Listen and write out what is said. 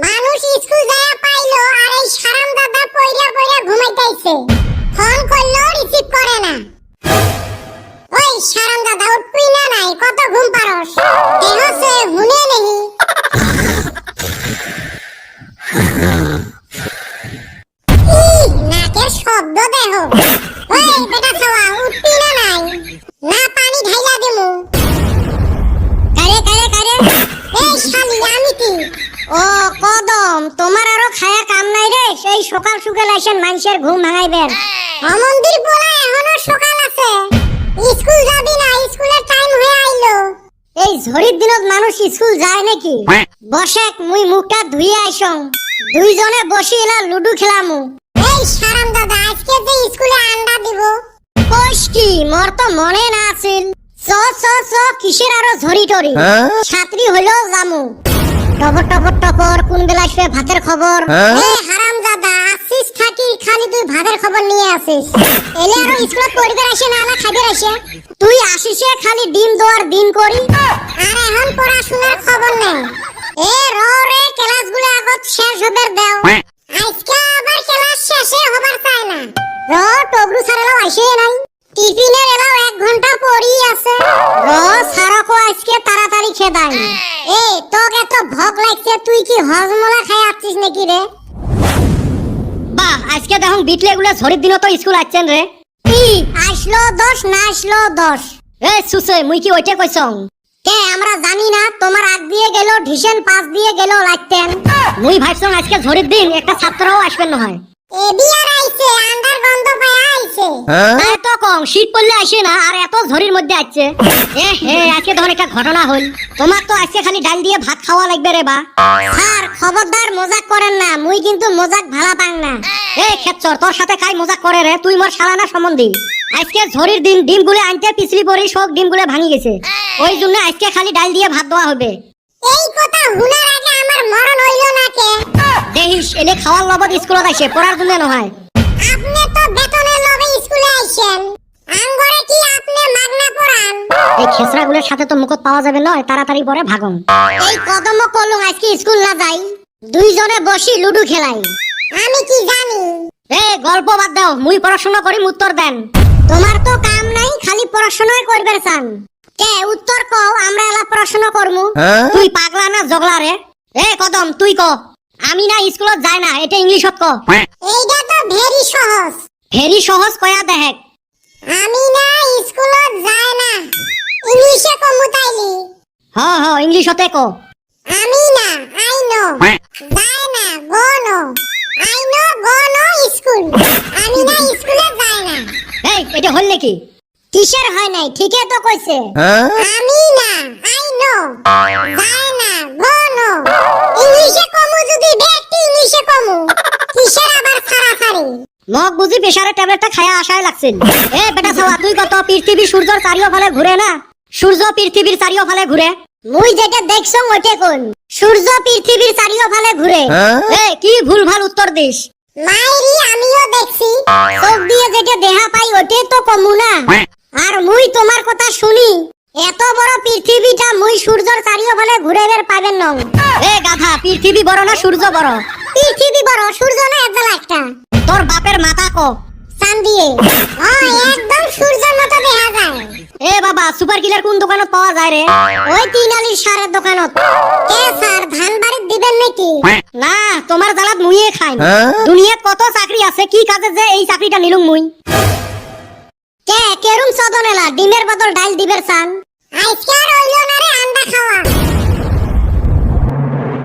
মানুষ স্কুল যায় পাইলো আর এই সারাম দাদা পয়লা পয়লা ঘুমাইতেছে। ফোন করলো রিসিভ করে না। ওই সারাম দাদা উঠবি না নাই, কত ঘুম পারস? দেহসে হুনে নেহি। নাকের শব্দ দেহ। ওই বেটা ছাওয়া উঠবি না নাই, না পানি ঢাইলা দেমু। কারে কারে কারে এই শালি আমি কি? ও কদম, তোমার আরো খায়া কাম নাই রে? সেই সকাল সকাল আসেন মানুষের ঘুম ভাঙাইবেন। মন্দির বলা এখনো সকাল আছে। স্কুল যাবি না? স্কুলের টাইম হয়ে আইলো। এই ঝড়ির দিনত মানুষ স্কুল যায় নাকি? বসেক মুই মুখটা ধুইয়ে আইসং, দুইজনে বসি এলা লুডু খেলামু। এই সারাম দাদা আজকে যে স্কুলে আন্ডা দিব। কইস কি? মোর তো মনে না আছিল। চ চ চ, কিসের আরো ঝড়ি টরি? ছাত্রী হইলো জামু। টপর টপর টপর, কোন বেলা আসবে ভাতের খবর? এই হারাম দাদা আসিস থাকি খালি তুই ভাতের খবর নিয়ে আসিস। এলে আরো স্কুলে পড়িতে আসে না, আলা খাইতে আসে। তুই আসিসে খালি ডিম দোয়ার দিন করি, আর এখন পড়াশোনার খবর নেই। এ র রে, ক্লাসগুলো আগত শেষ হবে দাও। আজকে আবার ক্লাস শেষে হবার চাই না। র টগরু সারালো আসে নাই, টিফিনের এলাও 1 ঘন্টা পড়ি আছে। র সারাকো আজকে তাড়াতাড়ি খেদাই। এ তোকে এত ভোগ লাগছে, তুই কি হজমলা খাই আসছিস নাকি রে? বাহ, আজকে দেখুন বিটলেগুলো ঝড়ির দিনও তো স্কুল আসছেন রে। কি আসলো 10 না আসলো 10? এ সুসে, মুই কি ওইটা কইছং? কে আমরা জানি না? তোমার আগ দিয়ে গেল ঢিসেন, পাশ দিয়ে গেল লাগতেন। মুই ভাবছং আজকে ঝড়ির দিন একটা ছাত্রও আসবেন না হয়। এ বিয়ার আইছে, আন্ডার গন্ধ পায় আইছে। তাই তো কম, শীত পড়লে আসে না আর এত ঝড়ির মধ্যে আসছে। এ হে, আজকে ধর একটা ঘটনা হল। তোমার তো আজকে খালি ডাল দিয়ে ভাত খাওয়া লাগবে রে বা। স্যার খবরদার মজাক করেন না, মুই কিন্তু মজাক ভালা পাং না। এ খেচ্চর, তোর সাথে কাই মজাক করে রে? তুই মোর শালা না সম্বন্ধী? আজকে ঝড়ির দিন ডিমগুলো আনতে পিছলি পড়ি সব ডিমগুলো ভাঙি গেছে। ওই জন্য আজকে খালি ডাল দিয়ে ভাত দেওয়া হবে। এই কথা হুনার আগে আমার মরণ হইল না কে? দেখিস এলে খাওয়ার লবত স্কুলত আসে, পড়ার জন্য নয়। আপনি তো বেতনের লগে স্কুলে আইছেন, আঙ্গরে কি আপনি মাগনা পড়ান? এই খেসরাগুলোর সাথে তো মুখত পাওয়া যাবে নয়, তাড়াতাড়ি পরে ভাগন। এই কদম করলুম আজকে স্কুল না যাই, দুইজনে বসি লুডু খেলাই। আমি কি জানি? এ গল্প বাদ দাও, মুই পড়াশোনা করি, উত্তর দেন। তোমার তো কাম নাই, খালি পড়াশোনাই করবে চান। কে উত্তর কও, আমরা এলা পড়াশোনা করমু। তুই পাগলা না জগলা রে? এ কদম তুই ক। আমি না স্কুলত যাই না, এটা ইংলিশত ক। এইটা তো ভেরি সহজ। ভেরি সহজ কয়া দেখ। আমি না স্কুলত যাই না, ইংলিশে কমু তাইলি। হ হ, ইংলিশতে ক। আমি না আই নো, যাই না গো no, I no go no school. আমি না স্কুলে যাই না। এই এটা হল নাকি? কিসের হয় নাই? ঠিকই তো কইছে। আমি না আই নো, যাই না গো নো। ইংলিশে কমু যদি ব্যক্তি ইংলিশে কমু, কিসের আবার ছাড়াছাড়ি? মগ বুঝি প্রেসারের ট্যাবলেটটা খায়া আশায় লাগছিল। এ বেটা ছাওয়া, তুই কত পৃথিবী সূর্যের চারিওফালে ঘুরে না? সূর্য পৃথিবীর চারিওফালে ঘুরে। মুই যেটা দেখছং ওইটা কোন? সূর্য পৃথিবীর চারিওফালে ঘুরে। এ কি ভুলভাল উত্তর দিস। মাইরি আমিও দেখছি, চোখ দিয়ে যেটা দেখা পাই ওইটাই তো কমু না। আর মুই তোমার কথা শুনি, এত বড় পৃথিবীটা মুই সূর্যের চারিওফালে ঘুরে বের পাবেন নং। এ গাধা, পৃথিবী বড় না সূর্য বড়? পৃথিবী বড়, সূর্য না এজলা একটা। তোর বাপের মাথা ক। চান দিয়ে একদম সূর্যের মতো দেখা যায়। এ বাবা, সুপার কিলার কোন দোকানত পাওয়া যায় রে? ওই 3 আলির সারের দোকানত। কে স্যার ধান বাড়িত দিবেন নাকি? না, তোমার জ্বালাত মুইয়ে খাই। দুনিয়াত কত চাকরি আছে, কি কাজে যে এই চাকরিটা নিলুম মুই। কে কেরুম সদনেলা ডিমের বদল ডাল দিবের চান? আজকে আর হইল না রে আন্ডা খাওয়া।